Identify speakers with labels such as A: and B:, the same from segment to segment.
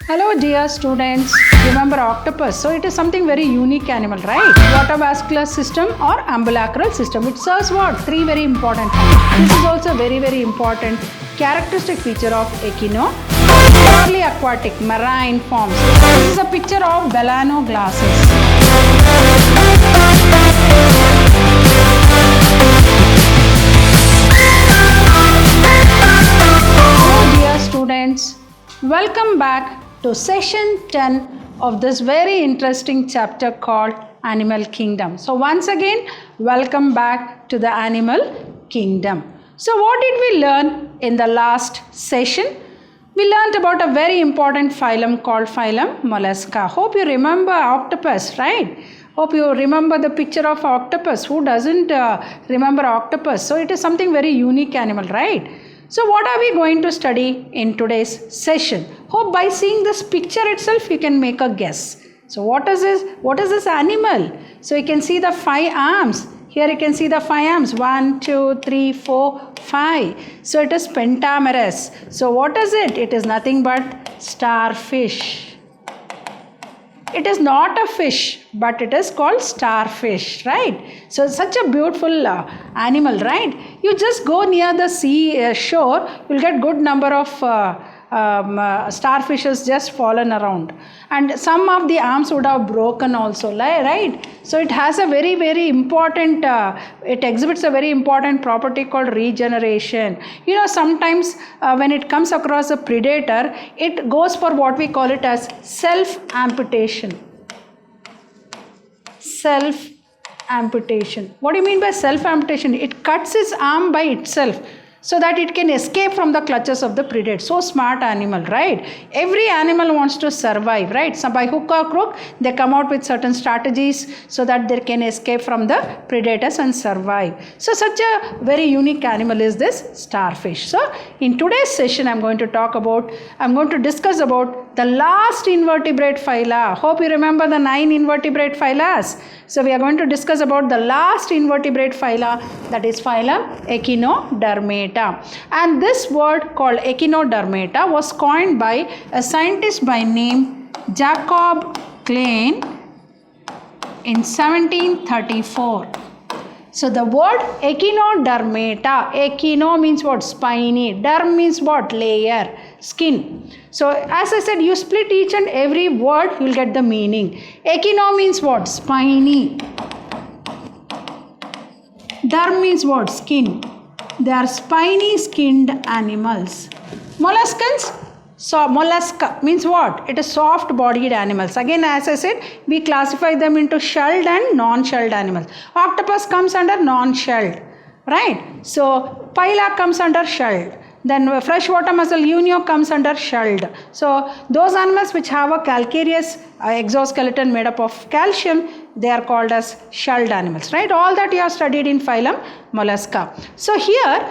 A: Hello dear students, remember octopus. So it is something very unique animal, right? Water-vascular system or ambulacral system. It serves what? Three very important functions. This is also very important characteristic feature of echino. Purely aquatic, marine forms. This is a picture of Bellano glasses. Hello dear students, welcome back to session 10 of this very interesting chapter called Animal Kingdom. So once again, welcome back to the Animal Kingdom. So what did we learn in the last session? We learned about a very important phylum called phylum Mollusca. Hope you remember octopus, right? Hope you remember the picture of octopus. Who doesn't remember octopus? So it is something very unique animal, right? So what are we going to study in today's session? Hope by seeing this picture itself you can make a guess. So what is this animal? So you can see the 5 arms. Here you can see the 5 arms. 1, 2, 3, 4, 5. So it is pentamerous. So what is it? It is nothing but starfish. It is not a fish, but it is called starfish, right? So such a beautiful animal, right? You just go near the sea shore, you'll get good number of starfishes just fallen around, and some of the arms would have broken also, right? So it has a very important it exhibits a very important property called regeneration. You know, sometimes when it comes across a predator, it goes for what we call it as self amputation. What do you mean by self amputation? It cuts its arm by itself so that it can escape from the clutches of the predator. So smart animal, right? Every animal wants to survive, right? So by hook or crook, they come out with certain strategies so that they can escape from the predators and survive. So such a very unique animal is this starfish. So in today's session, I'm going to discuss about the last invertebrate phyla. Hope you remember the 9 invertebrate phyla. So we are going to discuss about the last invertebrate phyla, that is phylum Echinodermata. And this word called Echinodermata was coined by a scientist by name Jacob Klein in 1734. So the word Echinodermata, echino means what? Spiny. Derm means what? Layer, skin. So as I said, you split each and every word, you will get the meaning. Echino means what? Spiny. Derm means what? Skin. They are spiny skinned animals. Molluscans? So mollusca means what? It is soft bodied animals. Again, as I said, we classify them into shelled and non-shelled animals. Octopus comes under non-shelled, right? So phyla comes under shelled. Then freshwater mussel Unio comes under shelled. So those animals which have a calcareous exoskeleton made up of calcium, they are called as shelled animals, right? All that you have studied in phylum Mollusca. So here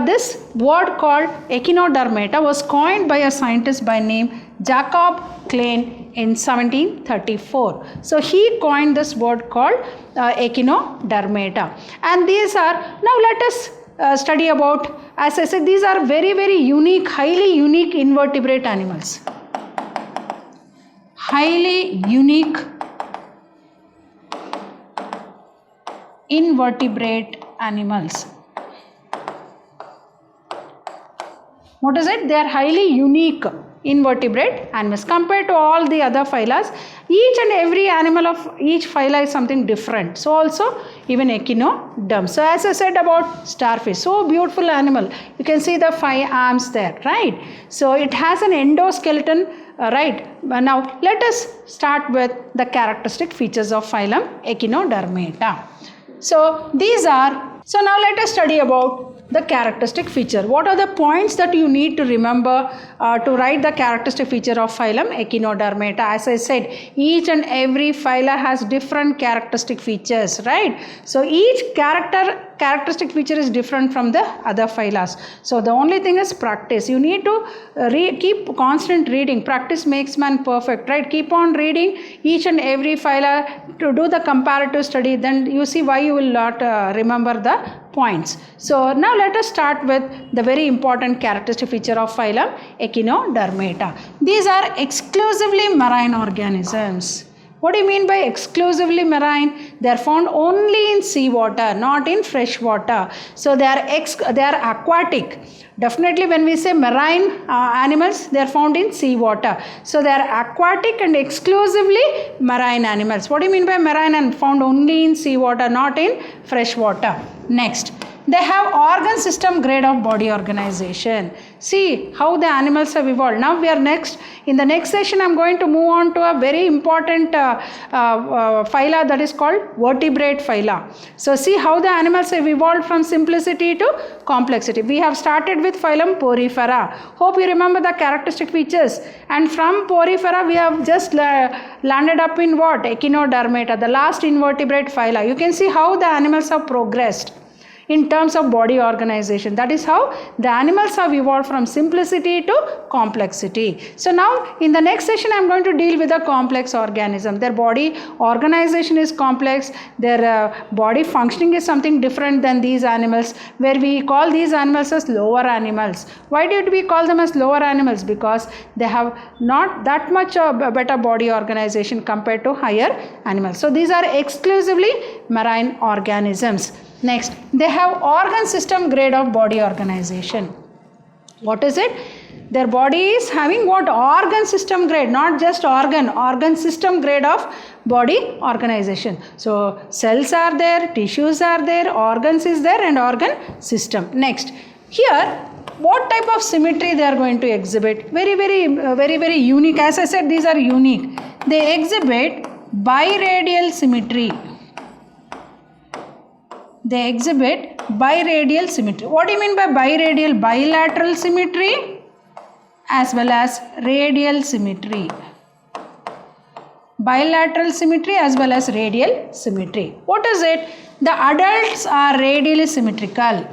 A: this word called Echinodermata was coined by a scientist by name Jacob Klein in 1734. So he coined this word called Echinodermata. And these are, now let us study about, as I said, these are very unique, highly unique invertebrate animals. Highly unique invertebrate animals. What is it? They are highly unique invertebrate animals compared to all the other phyla. Each and every animal of each phyla is something different. So also even echinoderm. So as I said about starfish, so beautiful animal. You can see the 5 arms there, right? So it has an endoskeleton, right? Now let us start with the characteristic features of phylum Echinodermata. So these are, so now let us study about the characteristic feature. What are the points that you need to remember to write the characteristic feature of phylum Echinodermata? As I said, each and every phyla has different characteristic features, right? So each character characteristic feature is different from the other phyla. So the only thing is practice. You need to keep constant reading. Practice makes man perfect, right? Keep on reading each and every phyla to do the comparative study. Then you see why you will not remember the points. So now let us start with the very important characteristic feature of phylum Echinodermata. These are exclusively marine organisms. What do you mean by exclusively marine? They are found only in sea water, not in fresh water. So they are aquatic. Definitely when we say marine animals, they are found in sea water. So they are aquatic and exclusively marine animals. What do you mean by marine and found only in sea water, not in fresh water? Next, they have organ system grade of body organization. See how the animals have evolved. Now we are in the next session I am going to move on to a very important phyla that is called vertebrate phyla. So see how the animals have evolved from simplicity to complexity. We have started with phylum Porifera. Hope you remember the characteristic features. And from Porifera we have just landed up in what? Echinodermata, the last invertebrate phyla. You can see how the animals have progressed in terms of body organization. That is how the animals have evolved from simplicity to complexity. So now in the next session I am going to deal with the complex organism. Their body organization is complex, their body functioning is something different than these animals, where we call these animals as lower animals. Why did we call them as lower animals? Because they have not that much better body organization compared to higher animals. So these are exclusively marine organisms. Next, they have organ system grade of body organization. What is it? Their body is having what? Organ system grade, not just organ system grade of body organization. So cells are there, tissues are there, organs is there, and organ system. Next, here what type of symmetry they are going to exhibit? Very unique. As I said, these are unique. They exhibit biradial symmetry. They exhibit biradial symmetry. What do you mean by biradial? Bilateral symmetry as well as radial symmetry. Bilateral symmetry as well as radial symmetry. What is it? The adults are radially symmetrical.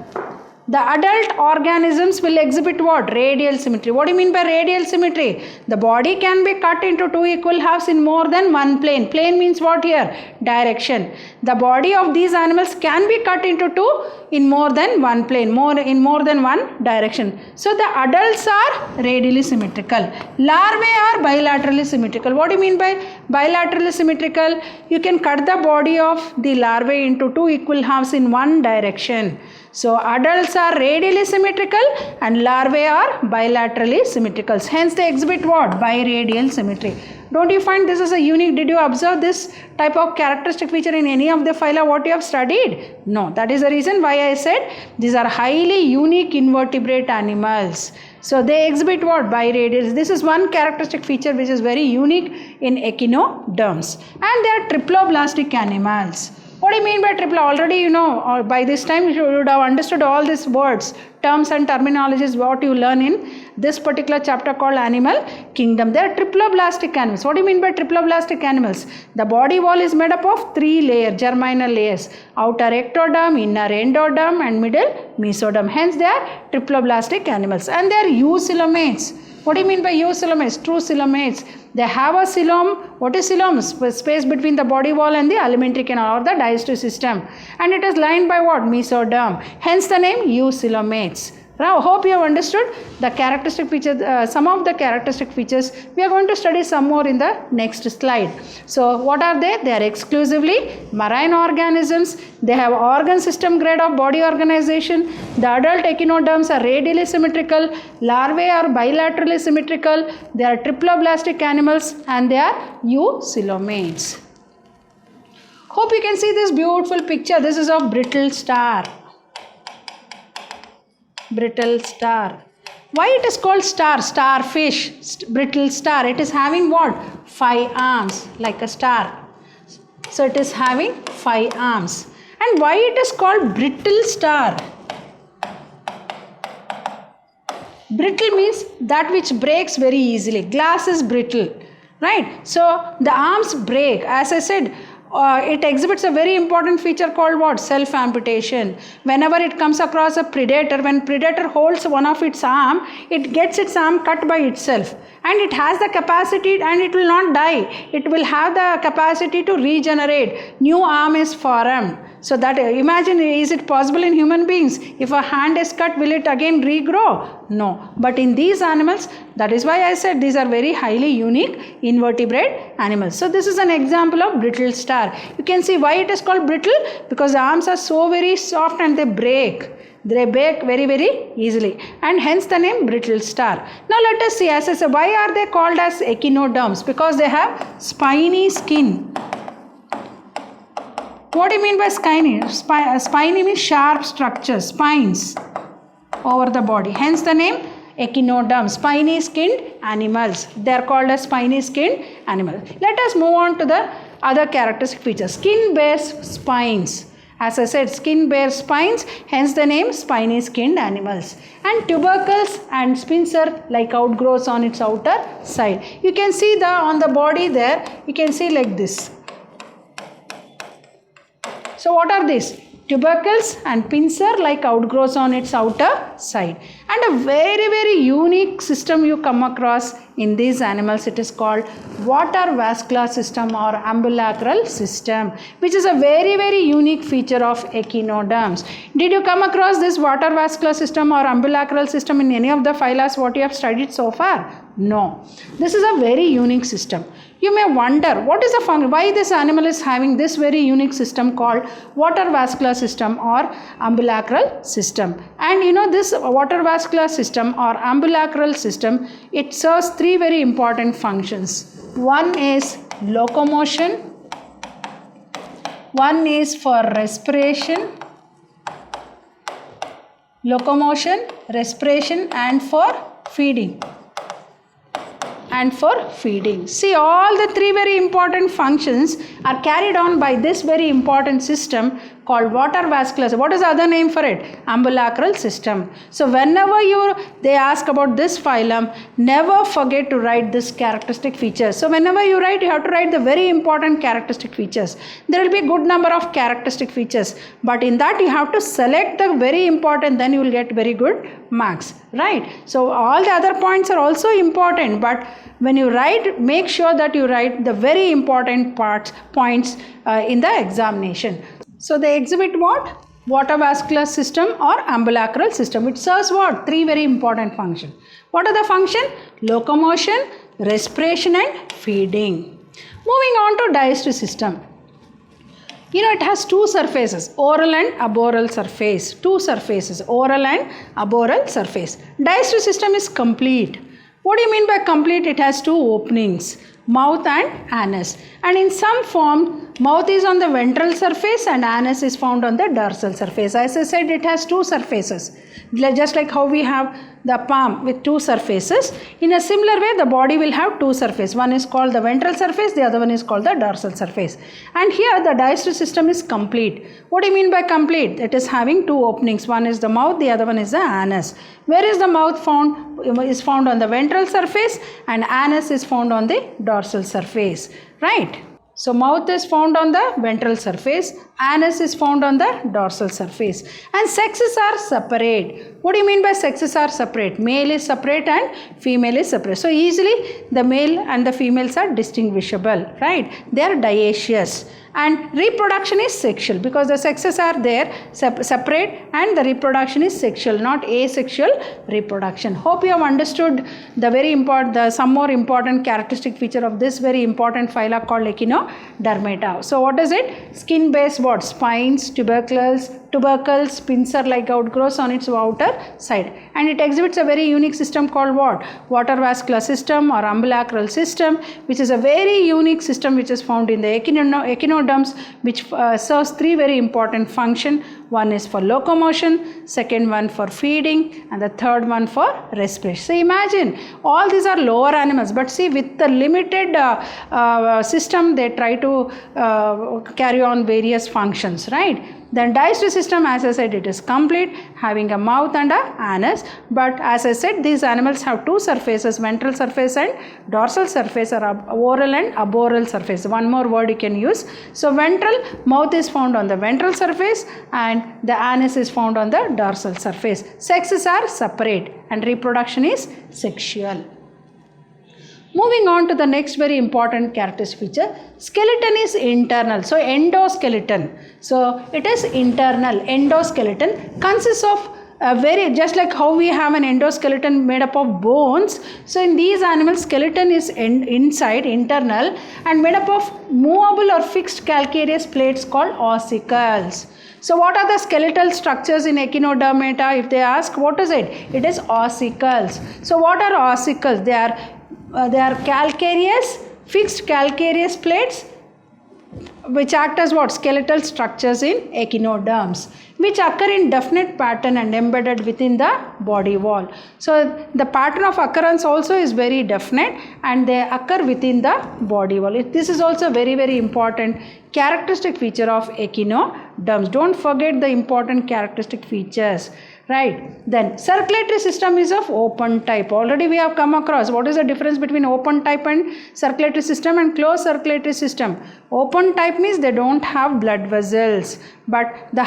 A: The adult organisms will exhibit what? Radial symmetry. What do you mean by radial symmetry? The body can be cut into two equal halves in more than one plane. Plane means what here? Direction. The body of these animals can be cut into two in more than one plane, in more than one direction. So the adults are radially symmetrical. Larvae are bilaterally symmetrical. What do you mean by bilaterally symmetrical? You can cut the body of the larvae into two equal halves in one direction. So adults are radially symmetrical and larvae are bilaterally symmetrical. Hence they exhibit what? Biradial symmetry. Don't you find this is a unique? Did you observe this type of characteristic feature in any of the phyla what you have studied? No. That is the reason why I said these are highly unique invertebrate animals. So they exhibit what? Biradial. This is one characteristic feature which is very unique in echinoderms. And they are triploblastic animals. What do you mean by triplo? Already you know, or by this time you would have understood all these words, terms and terminologies what you learn in this particular chapter called Animal Kingdom. They are triploblastic animals. What do you mean by triploblastic animals? The body wall is made up of three layers, germinal layers. Outer ectoderm, inner endoderm and middle mesoderm. Hence they are triploblastic animals. And they are eucoelomates. What do you mean by eucoelomates? True coelomates. They have a coelom. What is coelom? Space between the body wall and the alimentary canal or the digestive system. And it is lined by what? Mesoderm. Hence the name eucoelomates. Now, hope you have understood the characteristic features, some of the characteristic features. We are going to study some more in the next slide. So, what are they? They are exclusively marine organisms. They have organ system grade of body organization. The adult echinoderms are radially symmetrical. Larvae are bilaterally symmetrical. They are triploblastic animals and they are eucoelomates. Hope you can see this beautiful picture. This is of brittle star. Brittle star. Why it is called star? Starfish, brittle star. It is having what? 5 arms like a star. So it is having 5 arms. And why it is called brittle star? Brittle means that which breaks very easily. Glass is brittle, right? So the arms break. As I said, it exhibits a very important feature called what? Self-amputation. Whenever it comes across a predator, when predator holds one of its arm, it gets its arm cut by itself. And it has the capacity, and it will not die. It will have the capacity to regenerate. New arm is formed. So that, imagine, is it possible in human beings? If a hand is cut, will it again regrow? No. But in these animals, that is why I said these are very highly unique invertebrate animals. So this is an example of brittle star. You can see why it is called brittle, because the arms are so very soft and they break. They break very, very easily, and hence the name brittle star. Now let us see, as I said, why are they called as echinoderms? Because they have spiny skin. What do you mean by spiny? Spiny means sharp structures, spines over the body. Hence the name echinoderms, spiny skinned animals. They are called as spiny skinned animals. Let us move on to the other characteristic features. Skin bears spines. As I said, skin bears spines, hence the name spiny skinned animals. And tubercles and spincer like outgrowths on its outer side. You can see on the body there, you can see like this. So what are these? Tubercles and pincer like outgrowths on its outer side. And a very, very unique system you come across in these animals, it is called water vascular system or ambulacral system, which is a very, very unique feature of echinoderms. Did you come across this water vascular system or ambulacral system in any of the phyla what you have studied so far? No. This is a very unique system. You may wonder, what is the function? Why this animal is having this very unique system called water vascular system or ambulacral system? And you know, this water vascular system or ambulacral system, it serves three very important functions. One is locomotion, one is for respiration, locomotion, respiration, and for feeding. See, all the three very important functions are carried on by this very important system called water vascular. What is the other name for it? Ambulacral system. So whenever they ask about this phylum, never forget to write this characteristic features. So whenever you write, you have to write the very important characteristic features. There will be a good number of characteristic features, but in that you have to select the very important, then you will get very good marks, right? So all the other points are also important, but when you write, make sure that you write the very important points in the examination. So they exhibit what? Water vascular system or ambulacral system. It serves what? Three very important functions. What are the functions? Locomotion, respiration, and feeding. Moving on to digestive system. You know, it has two surfaces, oral and aboral surface. Two surfaces, oral and aboral surface. Digestive system is complete. What do you mean by complete? It has two openings, mouth and anus. And in some form, mouth is on the ventral surface and anus is found on the dorsal surface. As I said, it has two surfaces. Just like how we have the palm with two surfaces. In a similar way, the body will have two surfaces. One is called the ventral surface, the other one is called the dorsal surface. And here the digestive system is complete. What do you mean by complete? It is having two openings. One is the mouth, the other one is the anus. Where is the mouth found? Is found on the ventral surface, and anus is found on the dorsal surface, right? So mouth is found on the ventral surface, anus is found on the dorsal surface, and sexes are separate. What do you mean by sexes are separate? Male is separate and female is separate. So easily the male and the females are distinguishable, right? They are dioecious. And reproduction is sexual because the sexes are there separate, and the reproduction is sexual, not asexual reproduction. Hope you have understood the very important, some more important characteristic feature of this very important phyla called Echinodermata. So what is it? Skin based what? Spines, tubercles, pincer-like outgrowths on its outer side, and it exhibits a very unique system called what? Water vascular system or ambulacral system, which is a very unique system which is found in the echinoderms, which serves three very important functions. One is for locomotion, second one for feeding, and the third one for respiration. So imagine, all these are lower animals, but see, with the limited system, they try to carry on various functions, right? Then digestive system, as I said, it is complete, having a mouth and a anus. But as I said, these animals have two surfaces, ventral surface and dorsal surface, or oral and aboral surface. One more word you can use. So ventral, mouth is found on the ventral surface and the anus is found on the dorsal surface. Sexes are separate and reproduction is sexual. Moving on to the next very important characteristic feature, skeleton is internal. So endoskeleton. So it is internal. Endoskeleton consists of just like how we have an endoskeleton made up of bones. So in these animals, skeleton is inside, internal, and made up of movable or fixed calcareous plates called ossicles. So what are the skeletal structures in Echinodermata? If they ask, what is it? It is ossicles. So what are ossicles? They are calcareous, fixed calcareous plates which act as what? Skeletal structures in echinoderms, which occur in definite pattern and embedded within the body wall. So the pattern of occurrence also is very definite and they occur within the body wall. This is also very, very important characteristic feature of echinoderms. Don't forget the important characteristic features. Right. Then circulatory system is of open type. Already we have come across what is the difference between open type and circulatory system and closed circulatory system. Open type means they don't have blood vessels, but the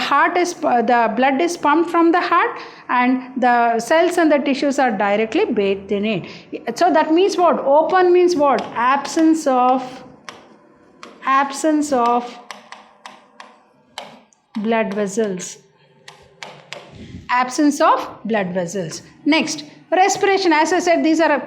A: blood is pumped from the heart and the cells and the tissues are directly bathed in it. So that means what? Open means what? Absence of blood vessels. Absence of blood vessels. Next, respiration. As I said, these are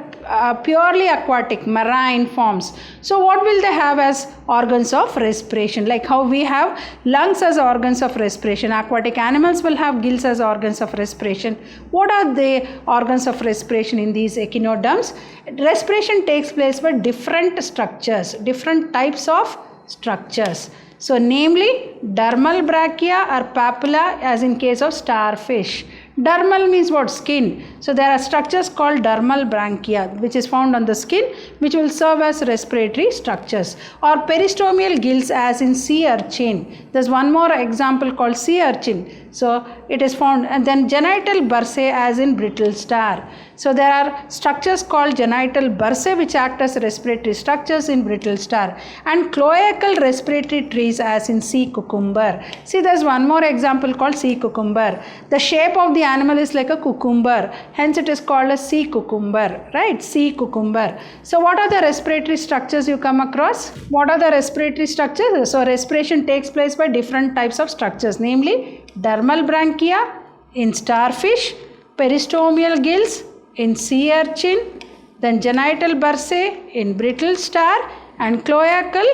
A: purely aquatic, marine forms. So what will they have as organs of respiration? Like how we have lungs as organs of respiration. Aquatic animals will have gills as organs of respiration. What are the organs of respiration in these echinoderms? Respiration takes place by different structures, different types of structures. So namely dermal brachia or papilla, as in case of starfish. Dermal means what? Skin. So there are structures called dermal branchia which is found on the skin, which will serve as respiratory structures. Or peristomial gills, as in sea urchin. There's one more example called sea urchin. So it is found. And then genital bursae, as in brittle star. So there are structures called genital bursae which act as respiratory structures in brittle star. And cloacal respiratory trees, as in sea cucumber. See, there's one more example called sea cucumber. The shape of the animal is like a cucumber, hence it is called a sea cucumber, right? Sea cucumber. So what are the respiratory structures you come across? What are the respiratory structures? So respiration takes place by different types of structures, namely dermal branchia in starfish, peristomial gills in sea urchin, then genital bursae in brittle star, and cloacal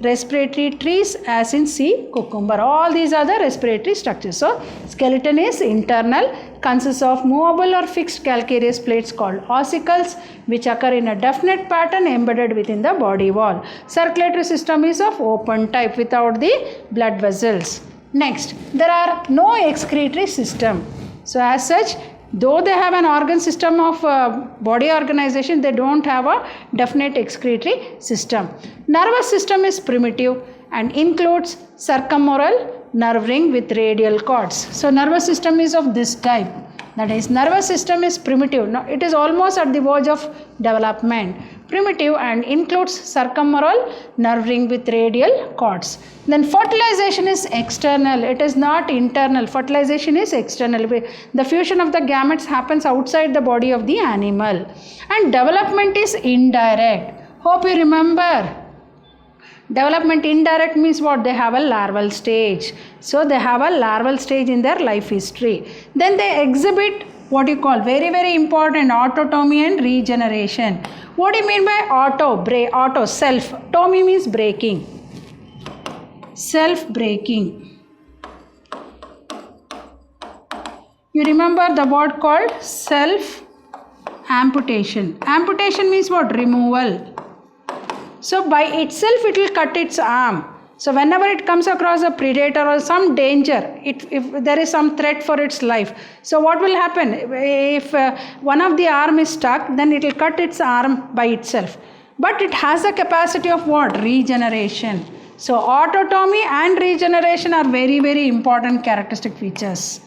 A: respiratory trees, as in sea cucumber. All these are the respiratory structures. So skeleton is internal, consists of movable or fixed calcareous plates called ossicles which occur in a definite pattern embedded within the body wall. Circulatory system is of open type without the blood vessels. Next, there are no excretory system. So as such, though they have an organ system of body organization, they don't have a definite excretory system. Nervous system is primitive and includes circummoral nerve ring with radial cords. So nervous system is of this type. That is, nervous system is primitive. Now it is almost at the verge of development. Primitive and includes circummoral nerve ring with radial cords. Then fertilization is external. It is not internal. Fertilization is external. The fusion of the gametes happens outside the body of the animal. And development is indirect. Hope you remember. Development indirect means what? They have a larval stage. So they have a larval stage in their life history. Then they exhibit what you call very, very important autotomy and regeneration. What do you mean by auto, self? Tomy means breaking. Self-breaking. You remember the word called self-amputation. Amputation means what? Removal. So by itself it will cut its arm. So whenever it comes across a predator or some danger, if there is some threat for its life, so what will happen? If one of the arm is stuck, then it will cut its arm by itself. But it has the capacity of what? Regeneration. So autotomy and regeneration are very, very important characteristic features.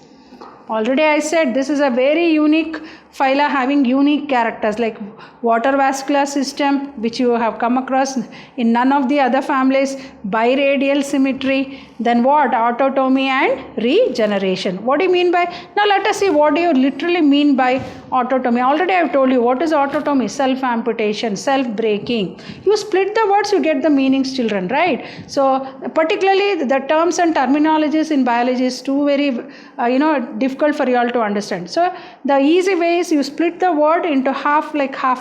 A: Already I said this is a very unique phyla having unique characters like water vascular system, which you have come across in none of the other families, biradial symmetry, then what? Autotomy and regeneration. What do you mean by? Now let us see what do you literally mean by autotomy. Already I have told you what is autotomy. Self amputation, self breaking. You split the words, you get the meanings, children, right? So particularly the terms and terminologies in biology is too very difficult for you all to understand. So the easy way is you split the word into half, like half,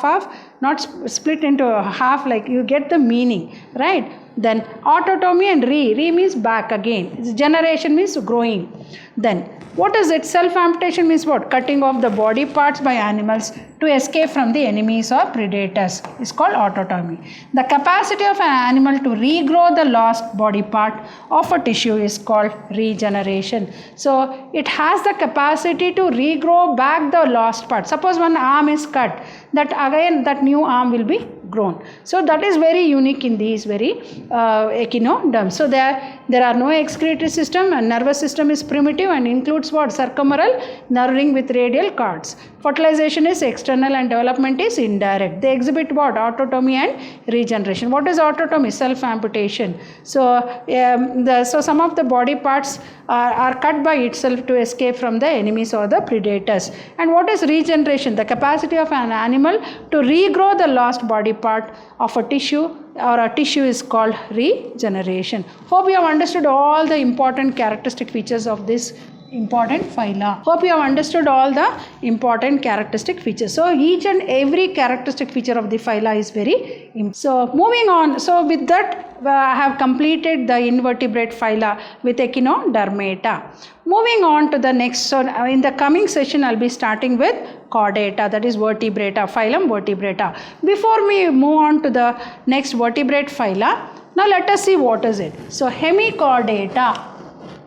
A: not split into half, like you get the meaning, right? Then autotomy and re means back again. Generation means growing. Then what is it? Self amputation means what? Cutting off the body parts by animals to escape from the enemies or predators is called autotomy. The capacity of an animal to regrow the lost body part of a tissue is called regeneration. So it has the capacity to regrow back the lost part. Suppose one arm is cut, that again that new arm will be grown. So that is very unique in these very echinoderms. So there are no excretory system, and nervous system is primitive and includes what? Circumferal nerve ring with radial cords. Fertilization is external and development is indirect. They exhibit what? Autotomy and regeneration. What is autotomy? Self amputation. So so some of the body parts are cut by itself to escape from the enemies or the predators. And what is regeneration? The capacity of an animal to regrow the lost body part of a tissue, or a tissue is called regeneration. Hope you have understood all the important characteristic features of this important phyla. Hope you have understood all the important characteristic features. So each and every characteristic feature of the phyla is very important. So moving on. So with that I have completed the invertebrate phyla with Echinodermata. Moving on to the next. So in the coming session I will be starting with Chordata, that is vertebrata, phylum vertebrata. Before we move on to the next vertebrate phyla, now let us see what is it. So Hemichordata.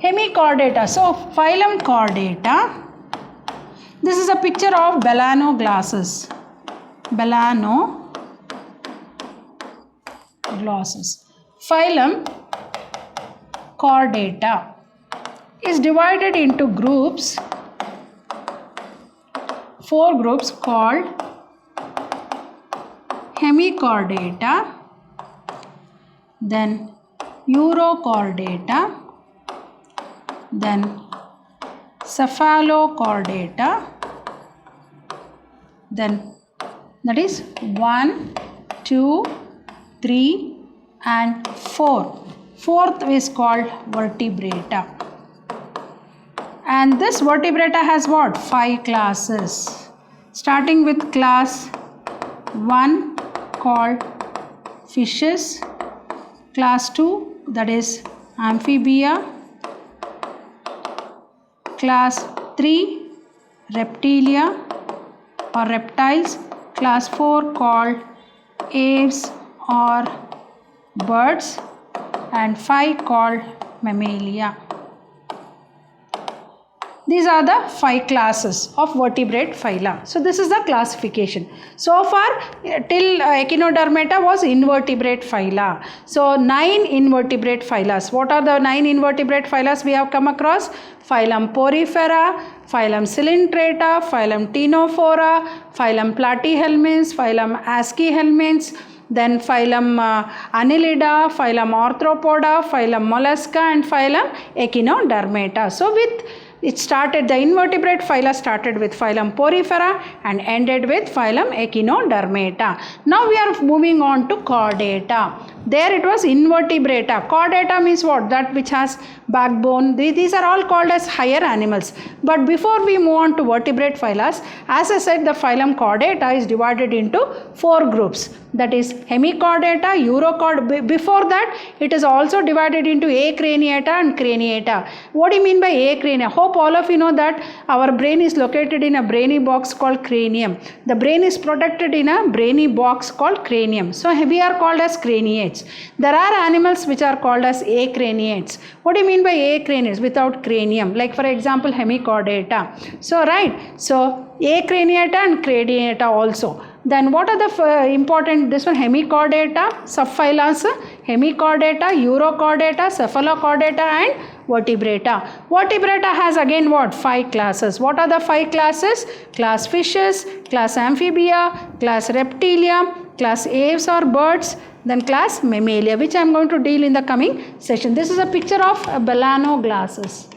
A: Hemichordata. So phylum Chordata. This is a picture of Balano glossus. Balano glossus. Phylum Chordata is divided into groups, 4 groups called Hemichordata, then Urochordata, then Cephalochordata, then that is 1, 2, 3 and 4. Fourth is called vertebrata. And this vertebrata has what? 5 classes. Starting with class 1 called fishes, class 2 that is amphibia, class 3 reptilia or reptiles, class 4 called aves or birds, and 5 called mammalia. These are the 5 classes of vertebrate phyla. So this is the classification. So far till Echinodermata was invertebrate phyla. So 9 invertebrate phylas. What are the 9 invertebrate phylas we have come across? Phylum Porifera, phylum Coelenterata, phylum Ctenophora, phylum Platyhelminths, phylum Aschelminths, then phylum Annelida, phylum Arthropoda, phylum Mollusca, and phylum Echinodermata. So with it started, the invertebrate phyla started with phylum Porifera and ended with phylum Echinodermata. Now we are moving on to Chordata. There it was invertebrata. Chordata means what? That which has backbone. These are all called as higher animals. But before we move on to vertebrate phylas, as I said, the phylum Chordata is divided into 4 groups. That is Hemichordata, Urochordata. Before that, it is also divided into Acraniata and Craniata. What do you mean by Acrania? Hope all of you know that our brain is located in a brainy box called cranium. The brain is protected in a brainy box called cranium. So we are called as craniates. There are animals which are called as acraniates. What do you mean by acraniates? Without cranium. Like for example, Hemichordata. So right. So Acraniata and Craniata also. Then what are the important, this one Hemichordata, subphylums hemichordata, urochordata, cephalochordata and vertebrata. Vertebrata has again what? 5 classes. What are the 5 classes? Class fishes, class amphibia, class reptilia, class aves or birds, then class mammalia, which I am going to deal in the coming session. This is a picture of Belanoglasses.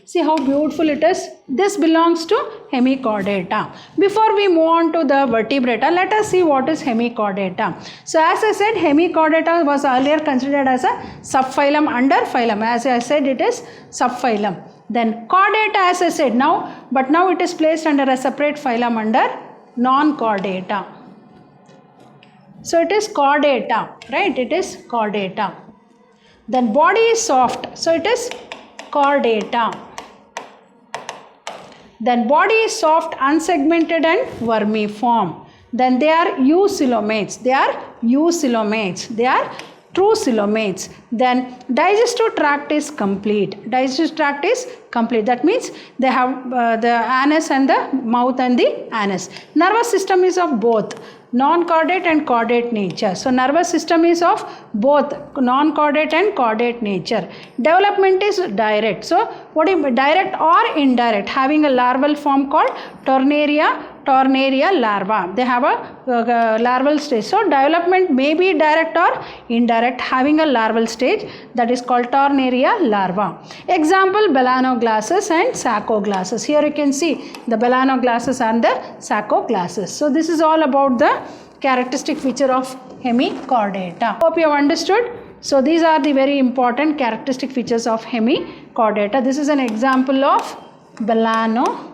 A: See how beautiful it is. This belongs to hemichordata. Before we move on to the vertebrata, let us see what is hemichordata. So as I said, hemichordata was earlier considered as a subphylum under phylum. As I said, it is subphylum. Then chordata, as I said, now it is placed under a separate phylum under non-chordata. So it is chordata, right? It is chordata. Then body is soft, so it is chordata. Then body is soft, unsegmented and vermiform. Then they are eucoelomates. They are eucoelomates. They are true coelomates. Then digestive tract is complete. Digestive tract is complete. That means they have the anus and the mouth and the anus. Nervous system is of both non-chordate and chordate nature. So nervous system is of both non-chordate and chordate nature. Development is direct. So what is direct or indirect? Having a larval form called Tornaria larva. They have a larval stage. So development may be direct or indirect, having a larval stage, that is called Tornaria larva. Example, Belanoglasses and Sacoglasses. Here you can see the Belanoglasses and the Sacoglasses. So this is all about the characteristic feature of hemichordata. Hope you have understood. So these are the very important characteristic features of hemichordata. This is an example of Belanoglasses.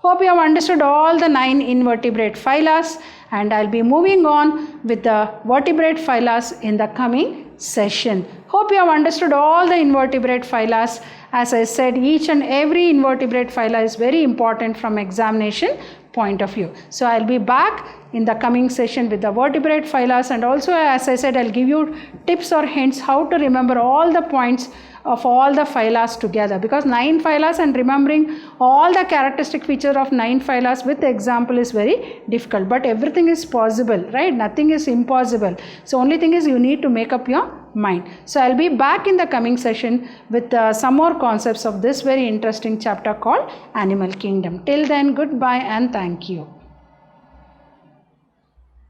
A: Hope you have understood all the 9 invertebrate phyla, and I'll be moving on with the vertebrate phyla in the coming session. Hope you have understood all the invertebrate phyla. As I said, each and every invertebrate phyla is very important from examination point of view. So I'll be back in the coming session with the vertebrate phyla, and also, as I said, I'll give you tips or hints how to remember all the points of all the phyla together, because 9 phyla and remembering all the characteristic feature of 9 phyla with example is very difficult, but everything is possible, right? Nothing is impossible. So only thing is you need to make up your mind. So I'll be back in the coming session with some more concepts of this very interesting chapter called Animal Kingdom. Till then, goodbye and thank you.